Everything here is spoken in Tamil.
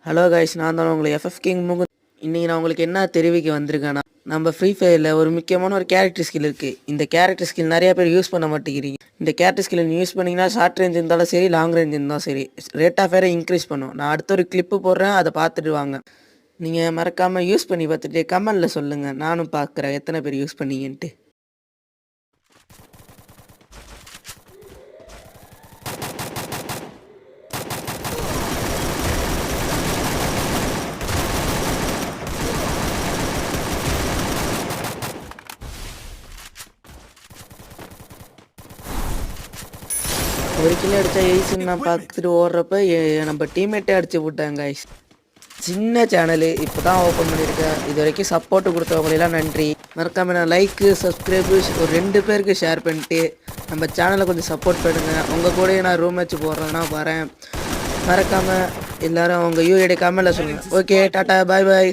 ஹலோ கைஸ், நான் தான் உங்களுக்கு எஃப்எஃப் கிங் முகுந்த். இன்றைக்கி நான் உங்களுக்கு என்ன தெரிவிக்க வந்திருக்கேன்னா, நம்ம ஃப்ரீ ஃபயரில் ஒரு முக்கியமான ஒரு கேரக்டர் ஸ்கில் இருக்குது. இந்த கேரக்டர் ஸ்கில் நிறையா பேர் யூஸ் பண்ண மாட்டேங்கிறீங்க. இந்த கேரக்டர் ஸ்கில் யூஸ் பண்ணிங்கன்னா ஷார்ட் ரேஞ்ச் இருந்தாலும் சரி, லாங் ரேஞ்ச் இருந்தாலும் சரி, ரேட் ஆஃப் ஃபயரை இன்க்ரீஸ் பண்ணும். நான் அடுத்த ஒரு கிளிப்பு போடுறேன், அதை பார்த்துட்டு வாங்க. நீங்கள் மறக்காமல் யூஸ் பண்ணி பார்த்துட்டு கமெண்டில் சொல்லுங்கள். நானும் பார்க்குறேன் எத்தனை பேர் யூஸ் பண்ணீங்கன்ட்டு. ஒரு கிலோ அடித்தா எய்ஸுன்னு நான் பார்த்துட்டு ஓடுறப்ப நம்ம டீம்மேட்டே அடிச்சு விட்டாங்க கைஸ். சின்ன சேனலு இப்போ தான் ஓப்பன் பண்ணியிருக்கேன். இது வரைக்கும் சப்போர்ட்டு கொடுத்தவங்களெல்லாம் நன்றி. மறக்காமல் நான் லைக்கு சப்ஸ்கிரைபு ஒரு 2 பேருக்கு ஷேர் பண்ணிட்டு நம்ம சேனலை கொஞ்சம் சப்போர்ட் பண்ணுங்கள். உங்கள் கூடயே நான் ரூம் வச்சு போடுறேன்னா வரேன். மறக்காமல் எல்லோரும் உங்கள் யூஐடி கமெண்ட்டில் சொல்லுங்கள். ஓகே, டாட்டா, பாய் பாய்.